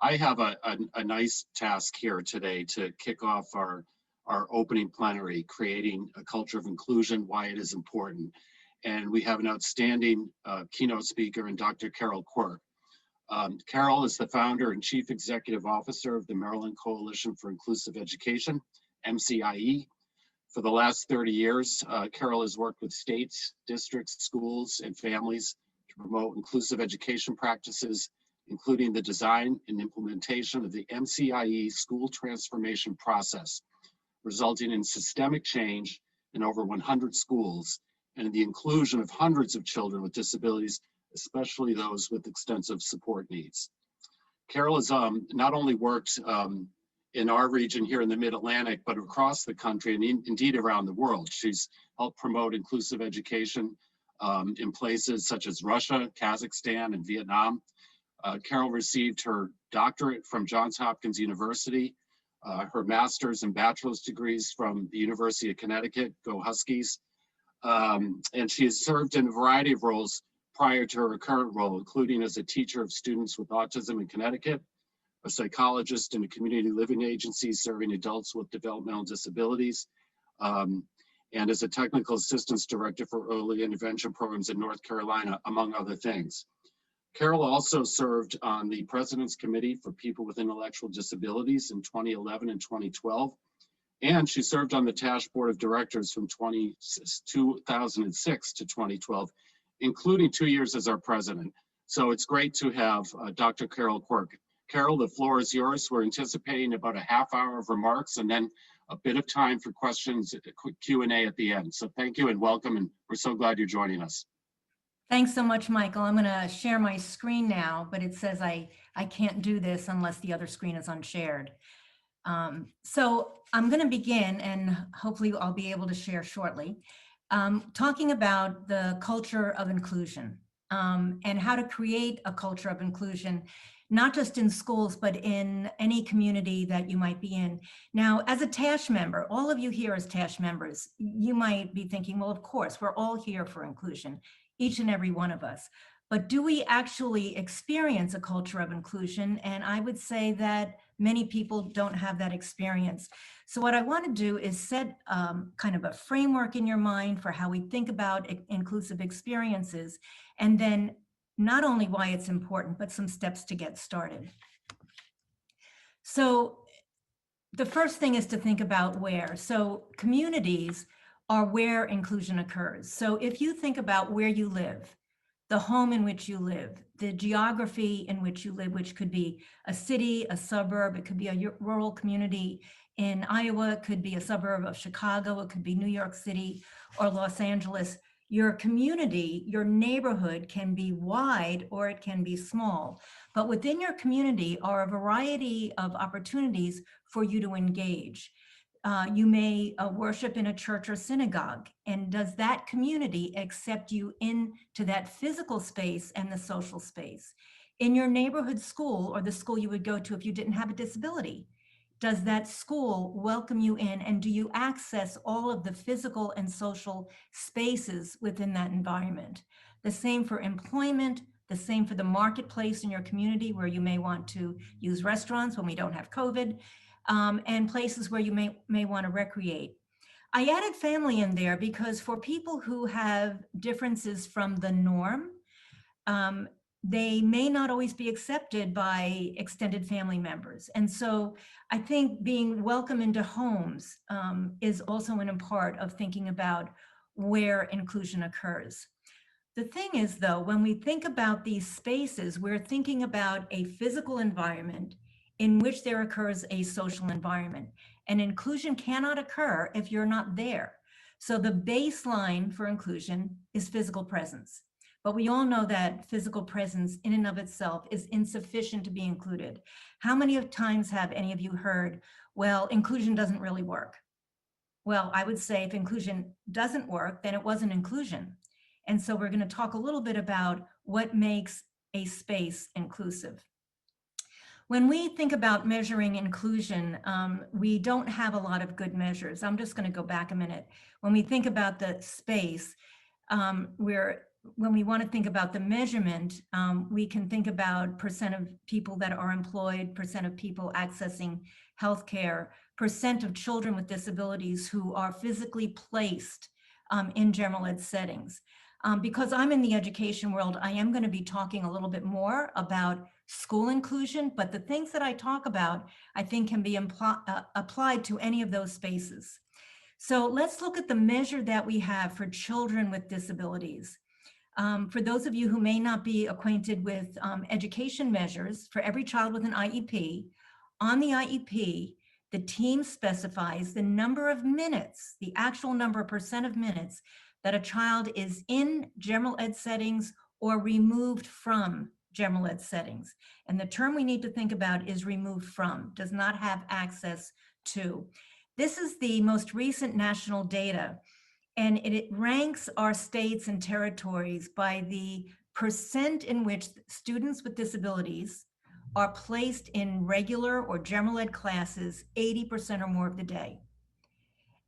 I have a nice task here today to kick off our opening plenary, creating a culture of inclusion, why it is important. And we have an outstanding keynote speaker in Dr. Carol Quirk. Carol is the founder and chief executive officer of the Maryland Coalition for Inclusive Education, MCIE. For the last 30 years, Carol has worked with states, districts, schools, and families to promote inclusive education practices, including the design and implementation of the MCIE school transformation process, resulting in systemic change in over 100 schools and the inclusion of hundreds of children with disabilities, especially those with extensive support needs. Carol has not only worked in our region here in the Mid-Atlantic, but across the country and indeed around the world. She's helped promote inclusive education in places such as Russia, Kazakhstan, and Vietnam. Carol received her doctorate from Johns Hopkins University, her master's and bachelor's degrees from the University of Connecticut, go Huskies. And she has served in a variety of roles prior to her current role, including as a teacher of students with autism in Connecticut, a psychologist in a community living agency serving adults with developmental disabilities, and as a technical assistance director for early intervention programs in North Carolina, among other things. Carol also served on the President's Committee for People with Intellectual Disabilities in 2011 and 2012, and she served on the TASH Board of Directors from 2006 to 2012, including 2 years as our president. So it's great to have Dr. Carol Quirk. Carol, the floor is yours. We're anticipating about a half hour of remarks and then a bit of time for questions, a quick Q&A at the end. So thank you and welcome, and we're so glad you're joining us. Thanks so much, Michael. I'm going to share my screen now, but it says I can't do this unless the other screen is unshared. So I'm going to begin, and hopefully I'll be able to share shortly, talking about the culture of inclusion and how to create a culture of inclusion, not just in schools, but in any community that you might be in. Now, as a TASH member, all of you here as TASH members, you might be thinking, well, of course, we're all here for inclusion, each and every one of us. But do we actually experience a culture of inclusion? And I would say that many people don't have that experience. So what I want to do is set kind of a framework in your mind for how we think about inclusive experiences, and then not only why it's important, but some steps to get started. So the first thing is to think about where. So communities are where inclusion occurs. So if you think about where you live, the home in which you live, the geography in which you live, which could be a city, a suburb, it could be a rural community in Iowa, it could be a suburb of Chicago, it could be New York City or Los Angeles. Your community, your neighborhood can be wide or it can be small, but within your community are a variety of opportunities for you to engage. You may worship in a church or synagogue, and does that community accept you into that physical space and the social space? In your neighborhood school, or the school you would go to if you didn't have a disability, does that school welcome you in, and do you access all of the physical and social spaces within that environment? The same for employment, the same for the marketplace in your community where you may want to use restaurants when we don't have COVID, and places where you may want to recreate. I added family in there because for people who have differences from the norm, they may not always be accepted by extended family members. And so I think being welcome into homes is also an important part of thinking about where inclusion occurs. The thing is, though, when we think about these spaces, we're thinking about a physical environment in which there occurs a social environment. And inclusion cannot occur if you're not there. So the baseline for inclusion is physical presence. But we all know that physical presence in and of itself is insufficient to be included. How many times have any of you heard, well, inclusion doesn't really work? Well, I would say if inclusion doesn't work, then it wasn't inclusion. And so we're going to talk a little bit about what makes a space inclusive. When we think about measuring inclusion, we don't have a lot of good measures. I'm just going to go back a minute. When we think about the space, we're when we want to think about the measurement, we can think about percent of people that are employed, percent of people accessing healthcare, percent of children with disabilities who are physically placed in general ed settings. Because I'm in the education world, I am going to be talking a little bit more about school inclusion, but the things that I talk about, I think can be applied to any of those spaces. So let's look at the measure that we have for children with disabilities. For those of you who may not be acquainted with education measures, for every child with an IEP, on the IEP, the team specifies the number of minutes, the actual number, percent of minutes that a child is in general ed settings or removed from general ed settings. And the term we need to think about is removed from, does not have access to. This is the most recent national data, and it ranks our states and territories by the percent in which students with disabilities are placed in regular or general ed classes 80% or more of the day.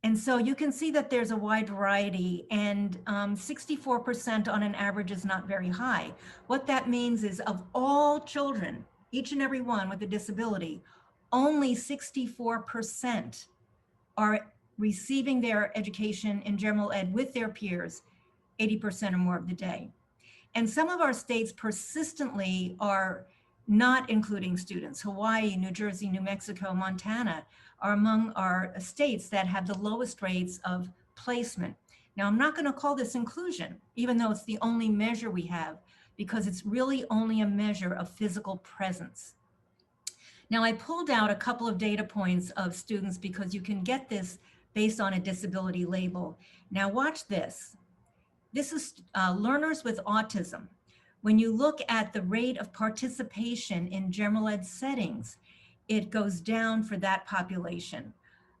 And so you can see that there's a wide variety, and 64% on an average is not very high. What that means is of all children, each and every one with a disability, only 64% are receiving their education in general ed with their peers 80% or more of the day. And some of our states persistently are not including students. Hawaii, New Jersey, New Mexico, Montana are among our states that have the lowest rates of placement. Now, I'm not going to call this inclusion, even though it's the only measure we have, because it's really only a measure of physical presence. Now, I pulled out a couple of data points of students because you can get this based on a disability label. Now, watch this. This is learners with autism. When you look at the rate of participation in general ed settings, it goes down for that population.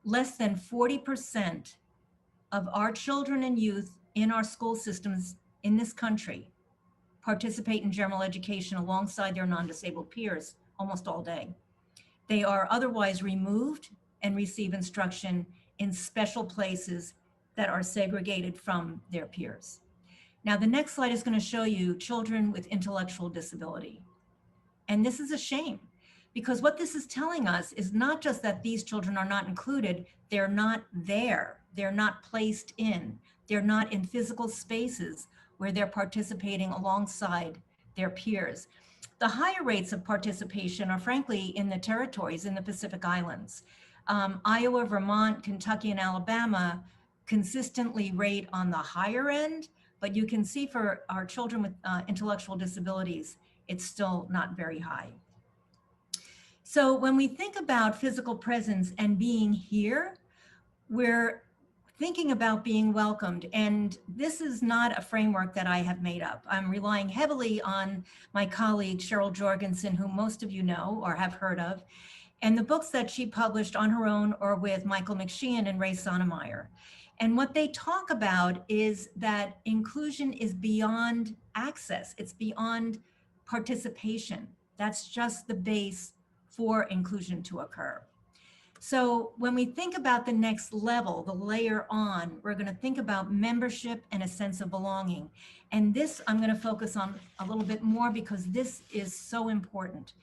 Less than 40% of our children and youth in our school systems in this country participate in general education alongside their non-disabled peers almost all day. They are otherwise removed and receive instruction in special places that are segregated from their peers. Now, the next slide is going to show you children with intellectual disability. And this is a shame, because what this is telling us is not just that these children are not included, they're not there, they're not placed in, they're not in physical spaces where they're participating alongside their peers. The higher rates of participation are frankly in the territories in the Pacific Islands. Iowa, Vermont, Kentucky, and Alabama consistently rate on the higher end, but you can see for our children with intellectual disabilities, it's still not very high. So when we think about physical presence and being here, we're thinking about being welcomed. And this is not a framework that I have made up. I'm relying heavily on my colleague, Cheryl Jorgensen, who most of you know or have heard of, and the books that she published on her own or with Michael McSheehan and Ray Sotomayor. And what they talk about is that inclusion is beyond access. It's beyond participation. That's just the base for inclusion to occur. So when we think about the next level, the layer on, we're going to think about membership and a sense of belonging. And this I'm going to focus on a little bit more because this is so important.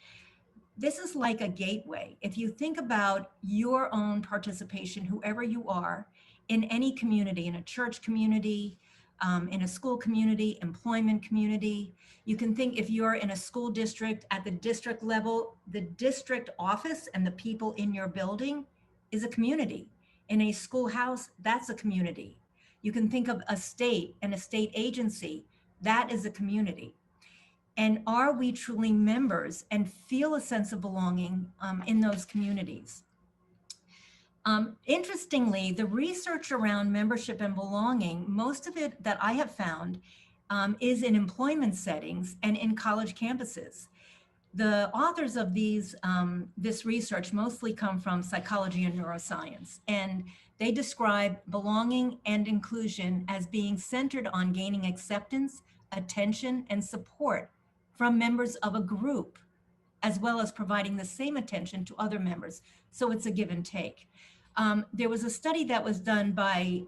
This is like a gateway. If you think about your own participation, whoever you are, in any community, in a church community, in a school community, employment community, you can think if you're in a school district at the district level, the district office and the people in your building is a community. In a schoolhouse, that's a community. You can think of a state and a state agency, that is a community. And are we truly members and feel a sense of belonging in those communities? Interestingly, the research around membership and belonging, most of it that I have found is in employment settings and in college campuses. The authors of this research mostly come from psychology and neuroscience, and they describe belonging and inclusion as being centered on gaining acceptance, attention, and support from members of a group, as well as providing the same attention to other members. So it's a give and take. There was a study that was done by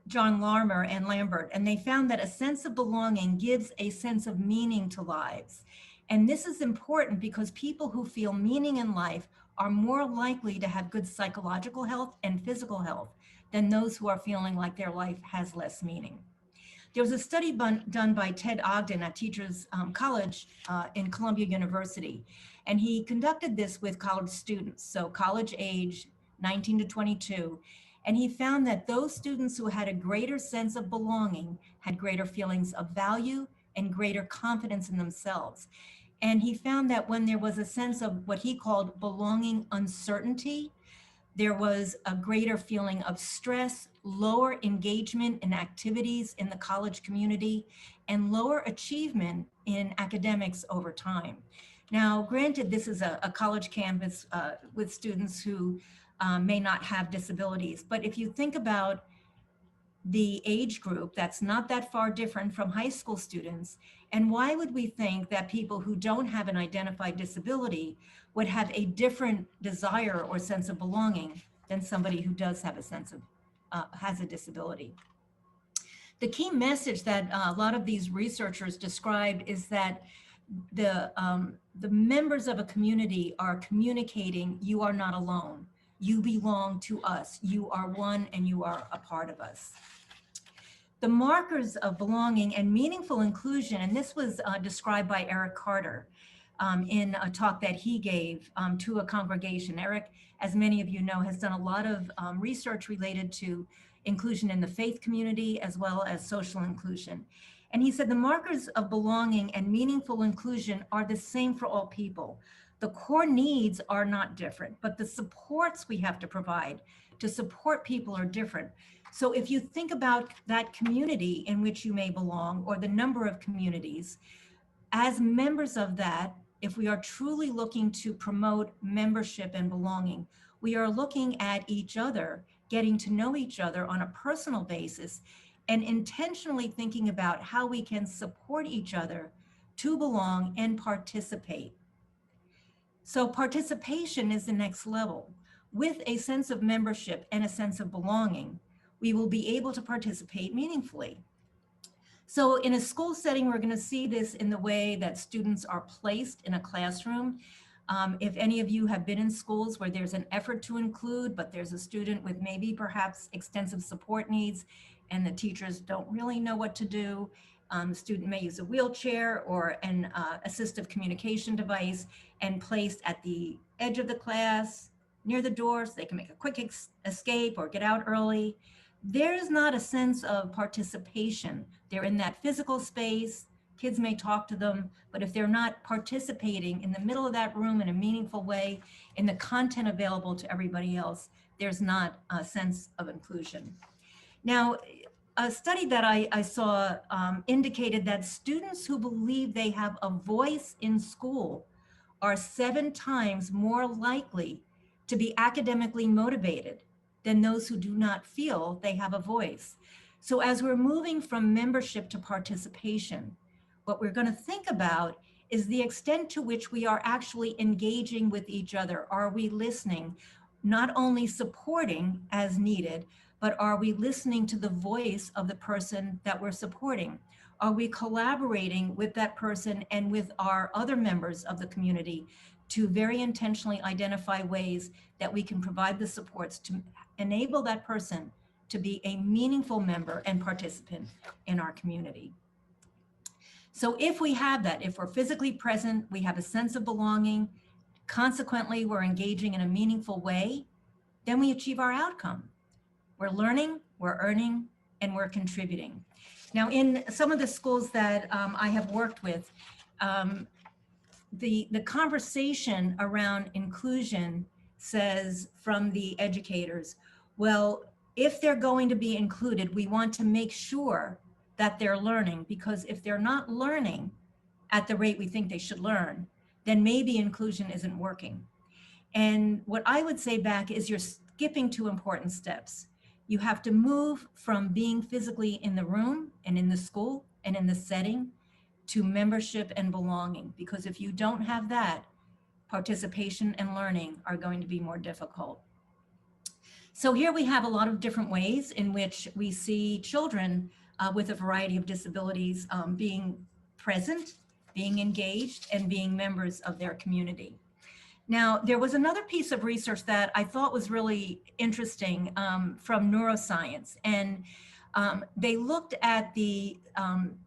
John Larmer and Lambert, and they found that a sense of belonging gives a sense of meaning to lives. And this is important because people who feel meaning in life are more likely to have good psychological health and physical health than those who are feeling like their life has less meaning. There was a study done by Ted Ogden at Teachers College in Columbia University, and he conducted this with college students, so college age 19 to 22, and he found that those students who had a greater sense of belonging had greater feelings of value and greater confidence in themselves. And he found that when there was a sense of what he called belonging uncertainty, there was a greater feeling of stress, lower engagement in activities in the college community, and lower achievement in academics over time. Now, granted, this is a college campus with students who may not have disabilities, but if you think about the age group, that's not that far different from high school students. And why would we think that people who don't have an identified disability would have a different desire or sense of belonging than somebody who does have a sense of, has a disability? The key message that a lot of these researchers described is that the members of a community are communicating, you are not alone. You belong to us. You are one and you are a part of us. The markers of belonging and meaningful inclusion, and this was described by Eric Carter in a talk that he gave to a congregation. Eric, as many of you know, has done a lot of research related to inclusion in the faith community as well as social inclusion. And he said the markers of belonging and meaningful inclusion are the same for all people. The core needs are not different, but the supports we have to provide to support people are different. So if you think about that community in which you may belong, or the number of communities, as members of that, if we are truly looking to promote membership and belonging, we are looking at each other, getting to know each other on a personal basis, and intentionally thinking about how we can support each other to belong and participate. So participation is the next level. With a sense of membership and a sense of belonging, we will be able to participate meaningfully. So in a school setting, we're going to see this in the way that students are placed in a classroom. If any of you have been in schools where there's an effort to include, but there's a student with maybe perhaps extensive support needs, and the teachers don't really know what to do, the student may use a wheelchair or an assistive communication device and placed at the edge of the class, near the door, so they can make a quick escape or get out early. There is not a sense of participation. They're in that physical space. Kids may talk to them, but if they're not participating in the middle of that room in a meaningful way, in the content available to everybody else, there's not a sense of inclusion. Now, a study that I saw indicated that students who believe they have a voice in school are 7 times more likely to be academically motivated than those who do not feel they have a voice. So as we're moving from membership to participation, what we're going to think about is the extent to which we are actually engaging with each other. Are we listening, not only supporting as needed, but are we listening to the voice of the person that we're supporting? Are we collaborating with that person and with our other members of the community to very intentionally identify ways that we can provide the supports to enable that person to be a meaningful member and participant in our community? So if we have that, if we're physically present, we have a sense of belonging, consequently, we're engaging in a meaningful way, then we achieve our outcome. We're learning, we're earning, and we're contributing. Now, in some of the schools that I have worked with, the conversation around inclusion says from the educators, well, if they're going to be included, we want to make sure that they're learning, because if they're not learning at the rate we think they should learn, then maybe inclusion isn't working. And what I would say back is you're skipping 2 important steps. You have to move from being physically in the room and in the school and in the setting to membership and belonging, because if you don't have that, participation and learning are going to be more difficult. So here we have a lot of different ways in which we see children with a variety of disabilities being present, being engaged, and being members of their community. Now, there was another piece of research that I thought was really interesting from neuroscience, and they looked at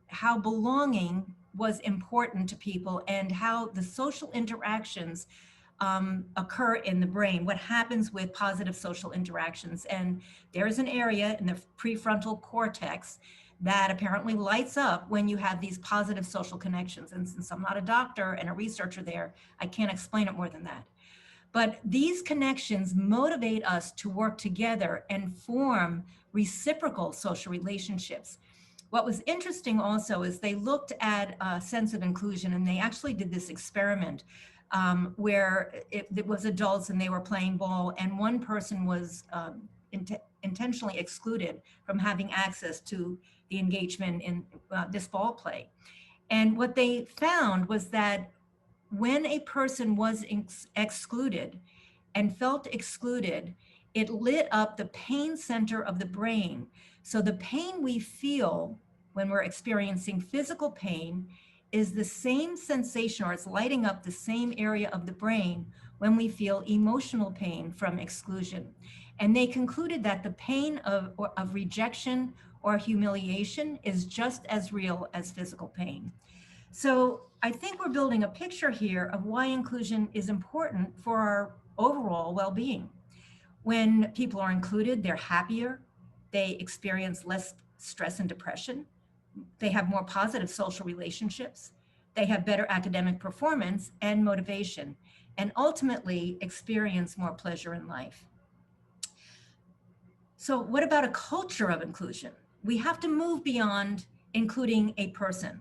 how belonging was important to people and how the social interactions occur in the brain, what happens with positive social interactions. And there is an area in the prefrontal cortex that apparently lights up when you have these positive social connections. And since I'm not a doctor and a researcher there, I can't explain it more than that. But these connections motivate us to work together and form reciprocal social relationships. What was interesting also is they looked at a sense of inclusion, and they actually did this experiment where it was adults and they were playing ball, and one person was intentionally excluded from having access to the engagement in this ball play. And what they found was that when a person was excluded and felt excluded, it lit up the pain center of the brain. So the pain we feel when we're experiencing physical pain is the same sensation, or it's lighting up the same area of the brain when we feel emotional pain from exclusion. And they concluded that the pain of rejection or humiliation is just as real as physical pain. So I think we're building a picture here of why inclusion is important for our overall well-being. When people are included, they're happier, they experience less stress and depression, they have more positive social relationships, they have better academic performance and motivation, and ultimately experience more pleasure in life. So what about a culture of inclusion? We have to move beyond including a person,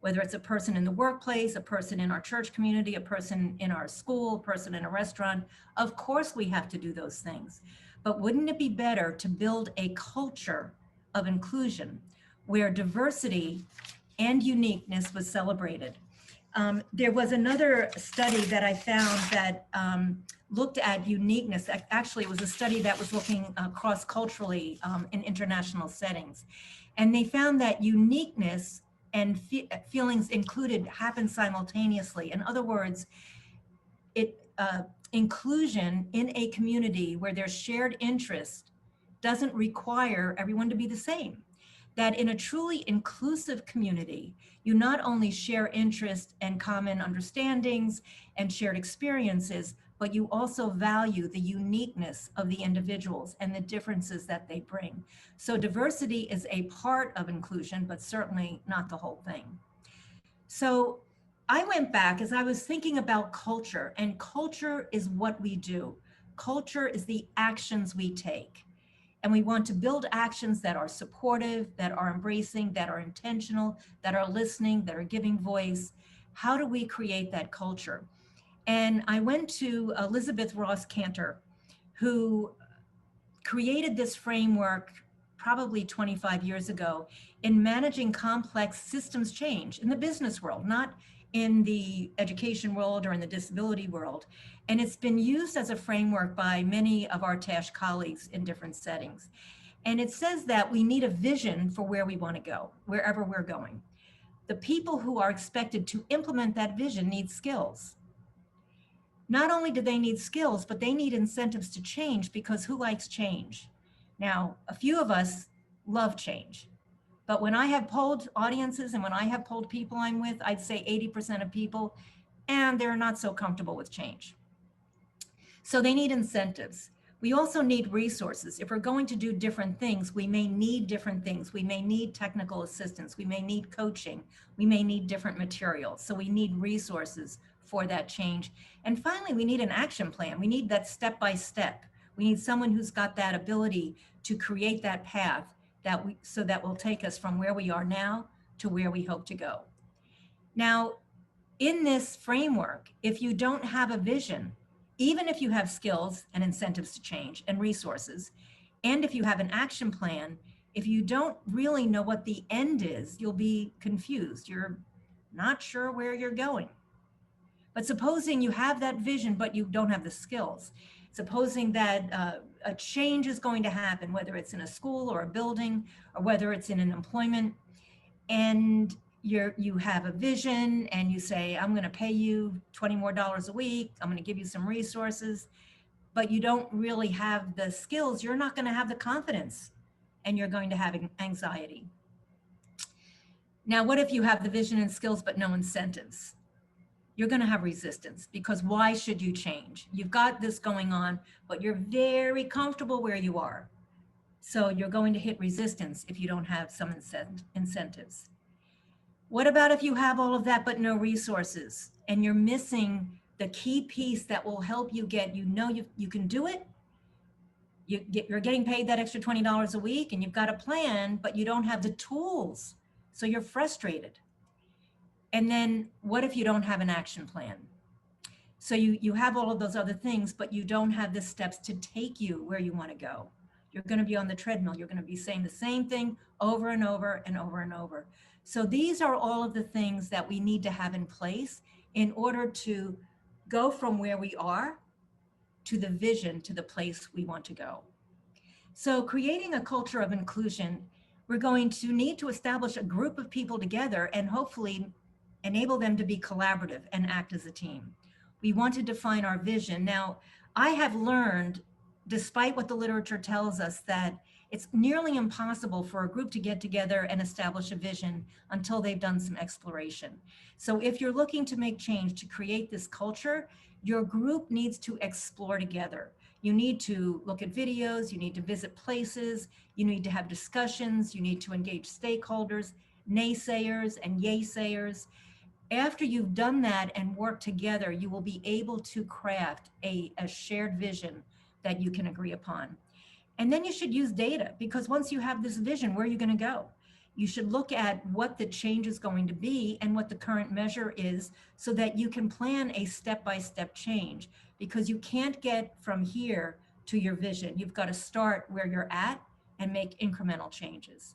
whether it's a person in the workplace, a person in our church community, a person in our school, a person in a restaurant. Of course, we have to do those things. But wouldn't it be better to build a culture of inclusion where diversity and uniqueness was celebrated? There was another study that I found that looked at uniqueness. Actually, it was a study that was looking cross-culturally in international settings. And they found that uniqueness and feelings included happen simultaneously. In other words, inclusion in a community where there's shared interest doesn't require everyone to be the same. That in a truly inclusive community, you not only share interest and common understandings and shared experiences, but you also value the uniqueness of the individuals and the differences that they bring. So diversity is a part of inclusion, but certainly not the whole thing. So I went back as I was thinking about culture, and culture is what we do. Culture is the actions we take. And we want to build actions that are supportive, that are embracing, that are intentional, that are listening, that are giving voice. How do we create that culture? And I went to Elizabeth Ross Cantor, who created this framework probably 25 years ago in managing complex systems change in the business world, not in the education world or in the disability world. And it's been used as a framework by many of our TASH colleagues in different settings. And it says that we need a vision for where we want to go, wherever we're going. The people who are expected to implement that vision need skills. Not only do they need skills, but they need incentives to change, because who likes change? Now, a few of us love change. But when I have polled audiences and when I have polled people I'm with, I'd say 80% of people, and they're not so comfortable with change. So they need incentives. We also need resources. If we're going to do different things, we may need different things. We may need technical assistance. We may need coaching. We may need different materials. So we need resources for that change. And finally, we need an action plan. We need that step-by-step. We need someone who's got that ability to create that path so that will take us from where we are now to where we hope to go. Now, in this framework, if you don't have a vision, even if you have skills and incentives to change and resources, and if you have an action plan, if you don't really know what the end is, you'll be confused. You're not sure where you're going. But supposing you have that vision, but you don't have the skills, Supposing that a change is going to happen, whether it's in a school or a building, or whether it's in an employment, and you have a vision and you say, I'm going to pay you $20 more a week, I'm going to give you some resources, but you don't really have the skills, you're not going to have the confidence, and you're going to have anxiety. Now, what if you have the vision and skills but no incentives? You're going to have resistance, because why should you change? You've got this going on, but you're very comfortable where you are. So you're going to hit resistance if you don't have some incentives. What about if you have all of that but no resources, and you're missing the key piece that will help you get, you can do it. You're getting paid that extra $20 a week and you've got a plan, but you don't have the tools. So you're frustrated. And then what if you don't have an action plan? So you have all of those other things, but you don't have the steps to take you where you want to go. You're going to be on the treadmill. You're going to be saying the same thing over and over and over and over. So these are all of the things that we need to have in place in order to go from where we are to the vision, to the place we want to go. So creating a culture of inclusion, we're going to need to establish a group of people together and hopefully enable them to be collaborative and act as a team. We want to define our vision. Now, I have learned, despite what the literature tells us, that it's nearly impossible for a group to get together and establish a vision until they've done some exploration. So if you're looking to make change, to create this culture, your group needs to explore together. You need to look at videos, you need to visit places, you need to have discussions, you need to engage stakeholders, naysayers and yay-sayers. After you've done that and worked together, you will be able to craft a shared vision that you can agree upon. And then you should use data, because once you have this vision, where are you going to go? You should look at what the change is going to be and what the current measure is, so that you can plan a step-by-step change, because you can't get from here to your vision. You've got to start where you're at and make incremental changes.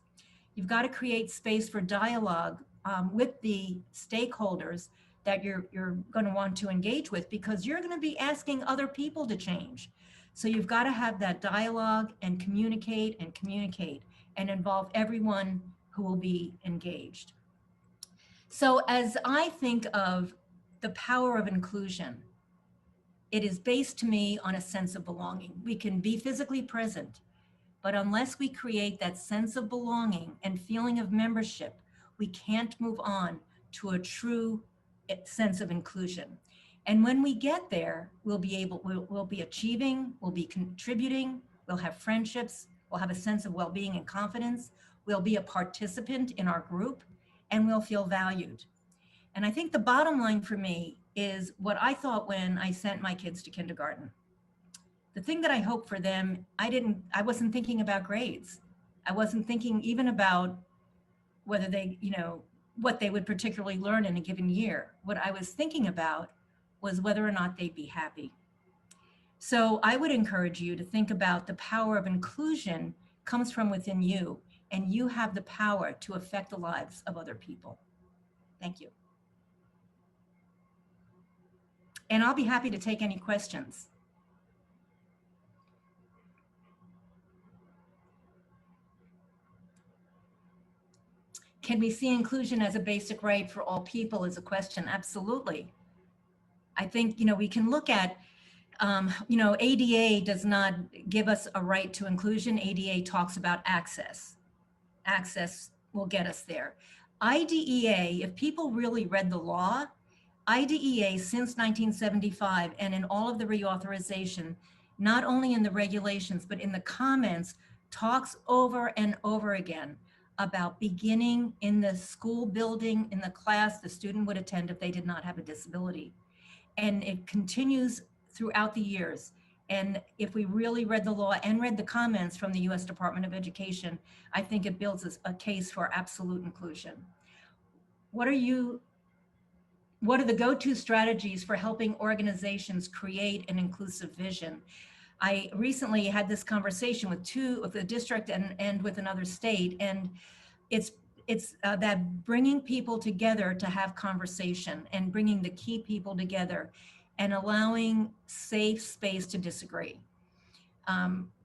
You've got to create space for dialogue with the stakeholders that you're going to want to engage with, because you're going to be asking other people to change. So you've got to have that dialogue and communicate and involve everyone who will be engaged. So as I think of the power of inclusion, it is based to me on a sense of belonging. We can be physically present, but unless we create that sense of belonging and feeling of membership, we can't move on to a true sense of inclusion. And when we get there, we'll be achieving, we'll be contributing, we'll have friendships, we'll have a sense of well-being and confidence, we'll be a participant in our group, and we'll feel valued. And I think the bottom line for me is what I thought when I sent my kids to kindergarten. The thing that I hope for them, I wasn't thinking about grades. I wasn't thinking even about whether they, what they would particularly learn in a given year. What I was thinking about was whether or not they'd be happy. So I would encourage you to think about the power of inclusion comes from within you, and you have the power to affect the lives of other people. Thank you. And I'll be happy to take any questions. Can we see inclusion as a basic right for all people is a question. Absolutely. I think, we can look at, ADA does not give us a right to inclusion. ADA talks about access. Access will get us there. IDEA, if people really read the law, IDEA since 1975 and in all of the reauthorization, not only in the regulations, but in the comments, talks over and over again about beginning in the school building, in the class the student would attend if they did not have a disability. And it continues throughout the years. And if we really read the law and read the comments from the US Department of Education, I think it builds a case for absolute inclusion. What are the go-to strategies for helping organizations create an inclusive vision? I recently had this conversation with a district and with another state, and it's that bringing people together to have conversation and bringing the key people together. and allowing safe space to disagree.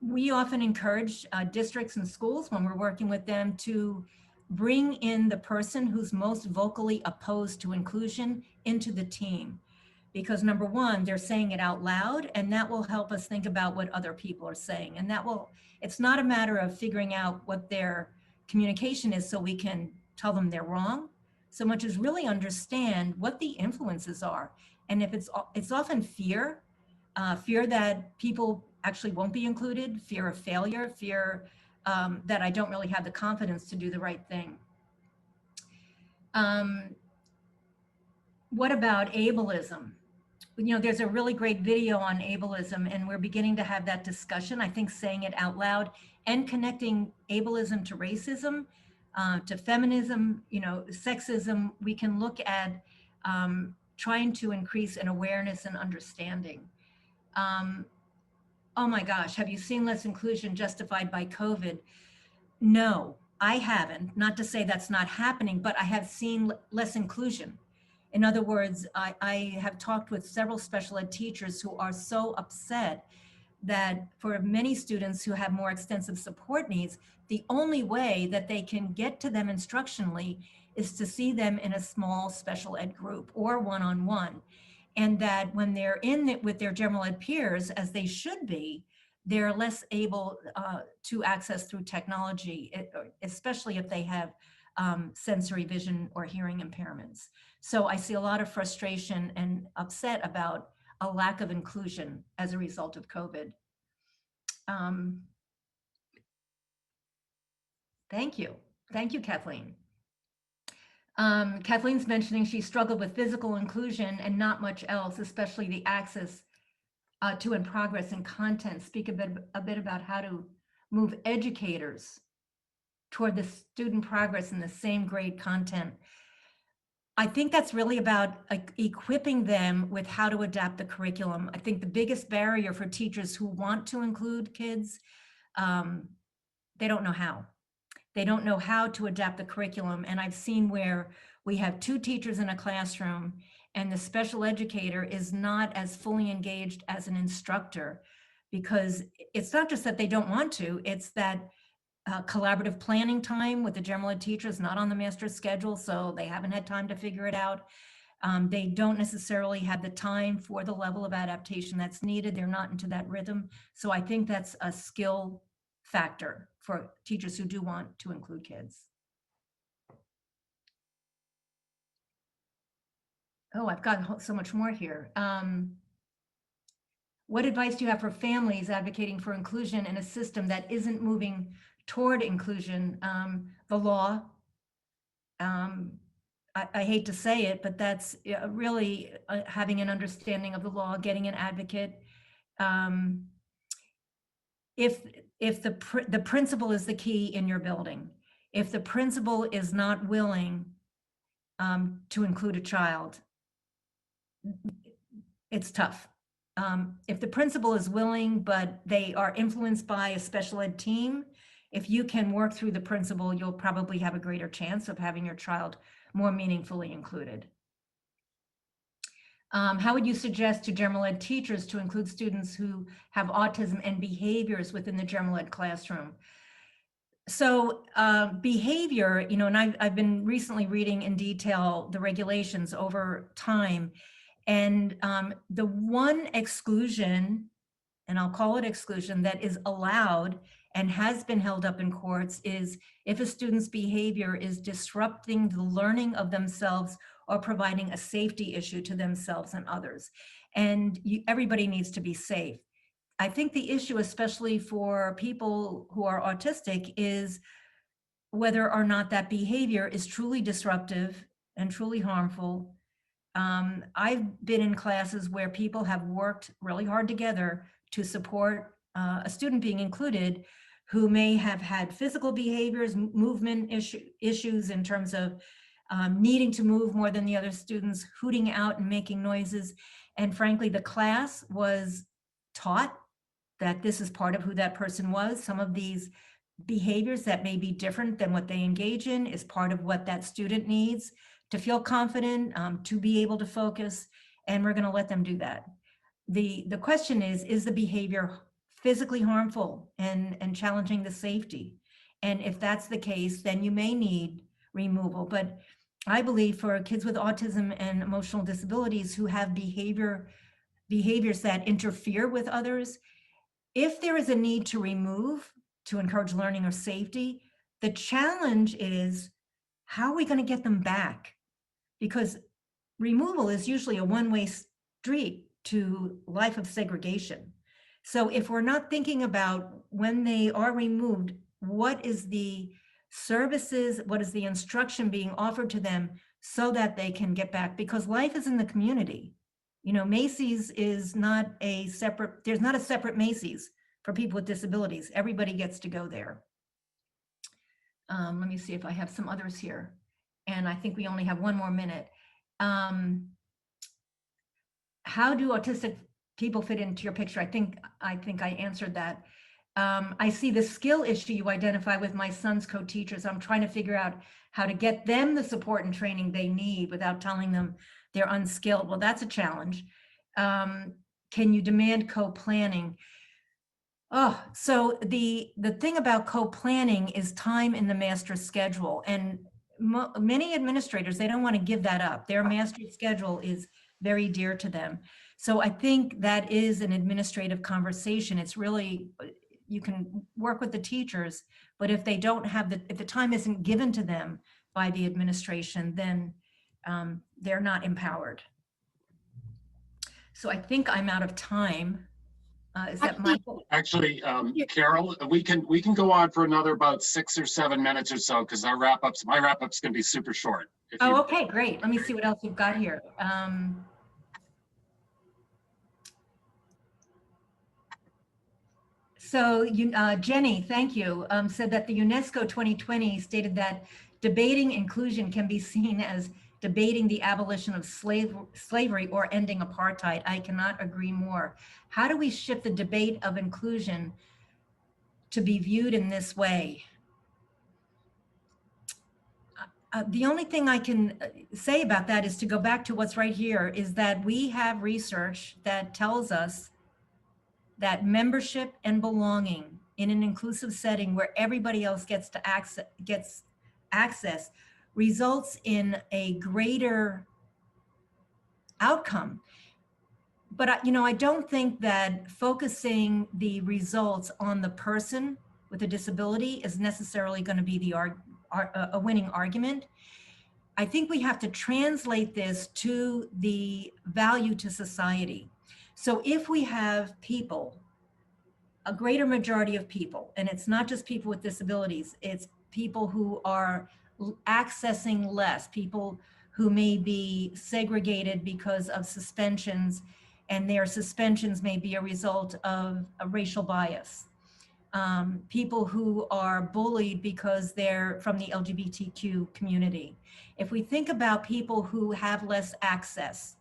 We often encourage districts and schools when we're working with them to bring in the person who's most vocally opposed to inclusion into the team. Because number one, they're saying it out loud, and that will help us think about what other people are saying. And that will, it's not a matter of figuring out what their communication is so we can tell them they're wrong, so much as really understand what the influences are. And if it's often fear, fear that people actually won't be included, fear of failure, fear that I don't really have the confidence to do the right thing. What about ableism? You know, there's a really great video on ableism, and we're beginning to have that discussion. I think saying it out loud and connecting ableism to racism, to feminism, you know, sexism, we can look at trying to increase an awareness and understanding. Oh my gosh, have you seen less inclusion justified by COVID? No, I haven't. Not to say that's not happening, but I have seen less inclusion. In other words, I have talked with several special ed teachers who are so upset that for many students who have more extensive support needs, the only way that they can get to them instructionally is to see them in a small special ed group or one-on-one. And that when they're in it with their general ed peers, as they should be, they're less able to access through technology, especially if they have sensory vision or hearing impairments. So I see a lot of frustration and upset about a lack of inclusion as a result of COVID. Thank you. Thank you, Kathleen. Kathleen's mentioning she struggled with physical inclusion and not much else, especially the access to and progress in content. Speak a bit about how to move educators toward the student progress in the same grade content. I think that's really about equipping them with how to adapt the curriculum. I think the biggest barrier for teachers who want to include kids, they don't know how. They don't know how to adapt the curriculum. And I've seen where we have two teachers in a classroom and the special educator is not as fully engaged as an instructor, because it's not just that they don't want to, it's that collaborative planning time with the general ed teacher is not on the master's schedule, so they haven't had time to figure it out. They don't necessarily have the time for the level of adaptation that's needed. They're not into that rhythm. So I think that's a skill factor for teachers who do want to include kids. Oh, I've got so much more here. What advice do you have for families advocating for inclusion in a system that isn't moving toward inclusion? The law, I hate to say it, but that's really having an understanding of the law, getting an advocate. If the principal is the key in your building, if the principal is not willing to include a child, it's tough. If the principal is willing, but they are influenced by a special ed team, if you can work through the principal, you'll probably have a greater chance of having your child more meaningfully included. How would you suggest to general ed teachers to include students who have autism and behaviors within the general ed classroom? So behavior, you know, and I've been recently reading in detail the regulations over time, and the one exclusion, and I'll call it exclusion, that is allowed and has been held up in courts is if a student's behavior is disrupting the learning of themselves or providing a safety issue to themselves and others. And everybody needs to be safe. I think the issue, especially for people who are autistic, is whether or not that behavior is truly disruptive and truly harmful. I've been in classes where people have worked really hard together to support a student being included who may have had physical behaviors, movement issues in terms of needing to move more than the other students, hooting out and making noises. And frankly, the class was taught that this is part of who that person was. Some of these behaviors that may be different than what they engage in is part of what that student needs to feel confident, to be able to focus. and we're going to let them do that. The question is the behavior physically harmful and challenging the safety? And if that's the case, then you may need removal. But I believe for kids with autism and emotional disabilities who have behaviors that interfere with others, if there is a need to remove to encourage learning or safety, the challenge is, how are we going to get them back? Because removal is usually a one-way street to life of segregation. So if we're not thinking about when they are removed, what is the services, what is the instruction being offered to them so that they can get back? Because life is in the community. You know, Macy's is not a separate, there's not a separate Macy's for people with disabilities. Everybody gets to go there. Let me see if I have some others here. And I think we only have one more minute. How do autistic people fit into your picture? I think I answered that. I see the skill issue you identify with my son's co-teachers. I'm trying to figure out how to get them the support and training they need without telling them they're unskilled. Well, that's a challenge. Can you demand co-planning? Oh, so the thing about co-planning is time in the master's schedule, and many administrators, they don't want to give that up. Their master's schedule is very dear to them. So I think that is an administrative conversation. It's really, you can work with the teachers, but if they don't have if the time isn't given to them by the administration, then they're not empowered. So I think I'm out of time. Is that Michael? Actually, Carol, we can go on for another about 6 or 7 minutes or so, because my wrap up's going to be super short. Oh, okay, great. Let me see what else we've got here. So Jenny, thank you, said that the UNESCO 2020 stated that debating inclusion can be seen as debating the abolition of slavery or ending apartheid. I cannot agree more. How do we shift the debate of inclusion to be viewed in this way? The only thing I can say about that is to go back to what's right here, is that we have research that tells us that membership and belonging in an inclusive setting where everybody else gets access results in a greater outcome. But I don't think that focusing the results on the person with a disability is necessarily going to be a winning argument. I think we have to translate this to the value to society. So if we have people, a greater majority of people, and it's not just people with disabilities, it's people who are accessing less, people who may be segregated because of suspensions, and their suspensions may be a result of a racial bias. People who are bullied because they're from the LGBTQ community. If we think about people who have less access,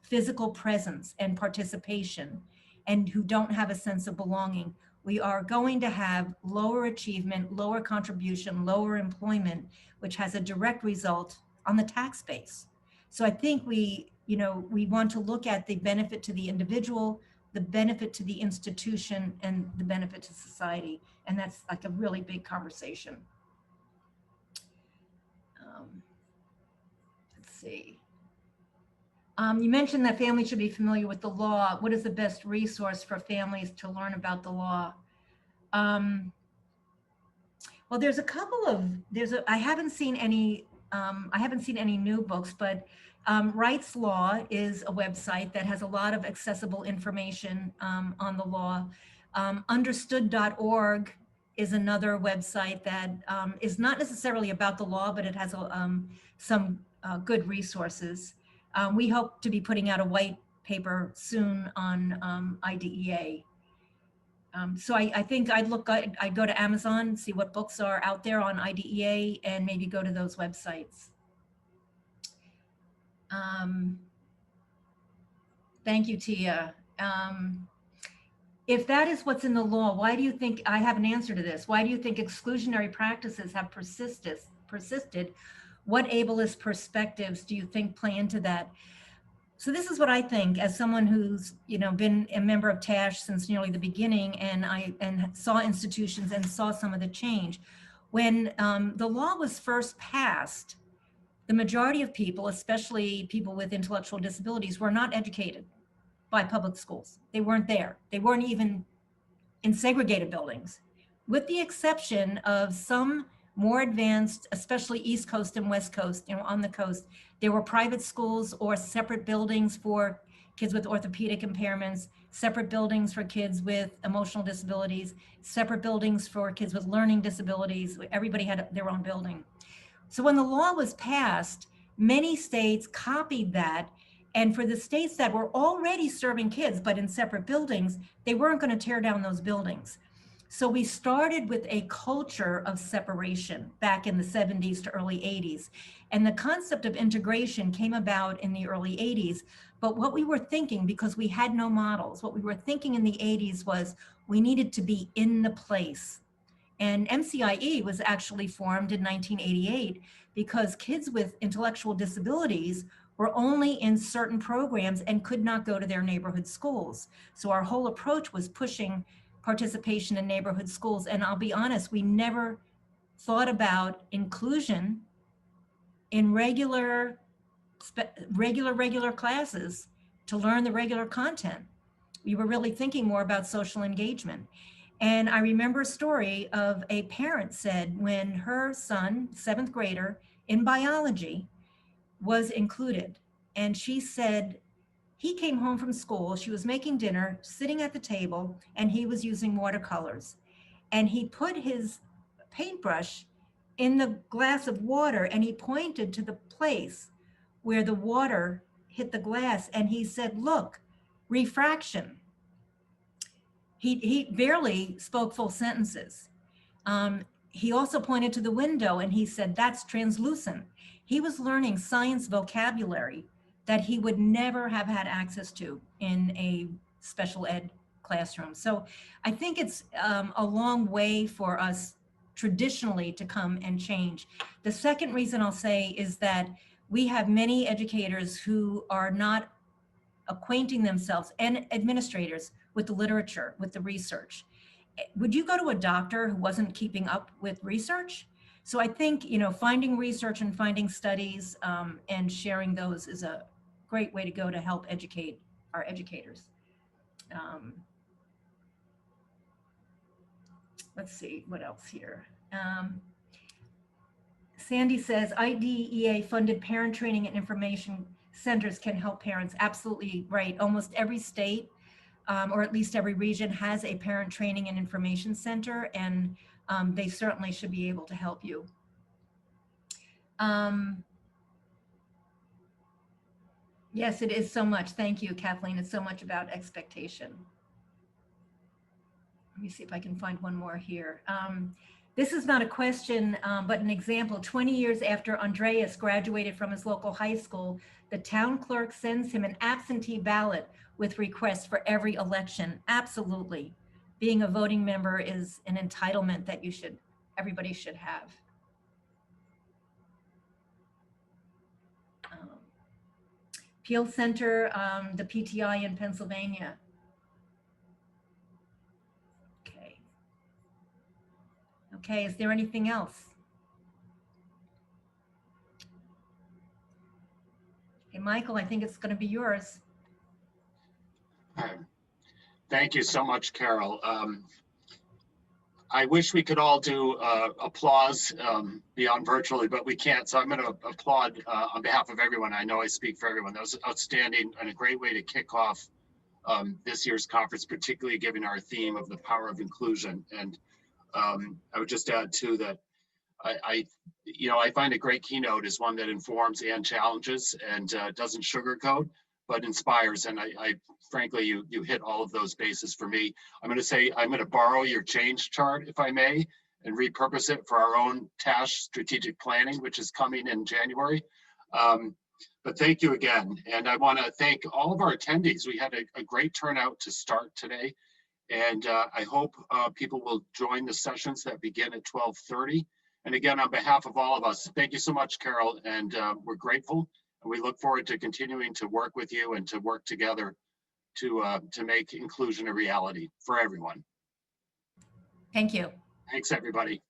physical presence and participation, and who don't have a sense of belonging, we are going to have lower achievement, lower contribution, lower employment, which has a direct result on the tax base. So I think we want to look at the benefit to the individual, the benefit to the institution, and the benefit to society. And that's like a really big conversation. Let's see. You mentioned that families should be familiar with the law. What is the best resource for families to learn about the law? Well, there's a couple of, I haven't seen any new books, but Rights Law is a website that has a lot of accessible information on the law. Understood.org is another website that is not necessarily about the law, but it has some good resources. We hope to be putting out a white paper soon on IDEA. So I think I'd go to Amazon, see what books are out there on IDEA, and maybe go to those websites. Thank you, Tia. If that is what's in the law, why do you think, I have an answer to this, why do you think exclusionary practices have persisted? What ableist perspectives do you think play into that? So this is what I think, as someone who's, been a member of TASH since nearly the beginning, and saw institutions and saw some of the change. When the law was first passed, the majority of people, especially people with intellectual disabilities, were not educated by public schools. They weren't there. They weren't even in segregated buildings, with the exception of some more advanced, especially East Coast and West Coast, on the coast. There were private schools or separate buildings for kids with orthopedic impairments, separate buildings for kids with emotional disabilities, separate buildings for kids with learning disabilities. Everybody had their own building. So when the law was passed, many states copied that. And for the states that were already serving kids, but in separate buildings, they weren't going to tear down those buildings. So we started with a culture of separation back in the 70s to early 80s. And the concept of integration came about in the early 80s. But what we were thinking, because we had no models, what we were thinking in the 80s was we needed to be in the place. And MCIE was actually formed in 1988 because kids with intellectual disabilities were only in certain programs and could not go to their neighborhood schools. So our whole approach was pushing participation in neighborhood schools. And I'll be honest, we never thought about inclusion in regular classes to learn the regular content. We were really thinking more about social engagement. And I remember a story of a parent said when her son, seventh grader, in biology was included. And she said, he came home from school, she was making dinner, sitting at the table, and he was using watercolors. And he put his paintbrush in the glass of water and he pointed to the place where the water hit the glass. And he said, look, refraction. He barely spoke full sentences. He also pointed to the window and he said, that's translucent. He was learning science vocabulary that he would never have had access to in a special ed classroom. So I think it's a long way for us traditionally to come and change. The second reason I'll say is that we have many educators who are not acquainting themselves, and administrators, with the literature, with the research. Would you go to a doctor who wasn't keeping up with research? So I think, finding research and finding studies and sharing those is a great way to go to help educate our educators. Let's see, what else here? Sandy says, IDEA funded parent training and information centers can help parents. Absolutely right. Almost every state, or at least every region, has a parent training and information center, and they certainly should be able to help you. Yes, it is so much. Thank you, Kathleen. It's so much about expectation. Let me see if I can find one more here. This is not a question, but an example. 20 years after Andreas graduated from his local high school, the town clerk sends him an absentee ballot with requests for every election. Absolutely. Being a voting member is an entitlement that everybody should have. Peel Center, the PTI in Pennsylvania. Okay, is there anything else? Okay, Michael, I think it's going to be yours. Thank you so much, Carol. I wish we could all do applause beyond virtually, but we can't. So I'm going to applaud on behalf of everyone. I know I speak for everyone. That was outstanding and a great way to kick off this year's conference, particularly given our theme of the power of inclusion. And I would just add too that I find a great keynote is one that informs and challenges and doesn't sugarcoat, but inspires. And I frankly, you hit all of those bases for me. I'm going to borrow your change chart, if I may, and repurpose it for our own TASH strategic planning, which is coming in January. But thank you again. And I want to thank all of our attendees. We had a great turnout to start today. And I hope people will join the sessions that begin at 12:30. And again, on behalf of all of us, thank you so much, Carol. And we're grateful. And we look forward to continuing to work with you and to work together to make inclusion a reality for everyone. Thank you. Thanks, everybody.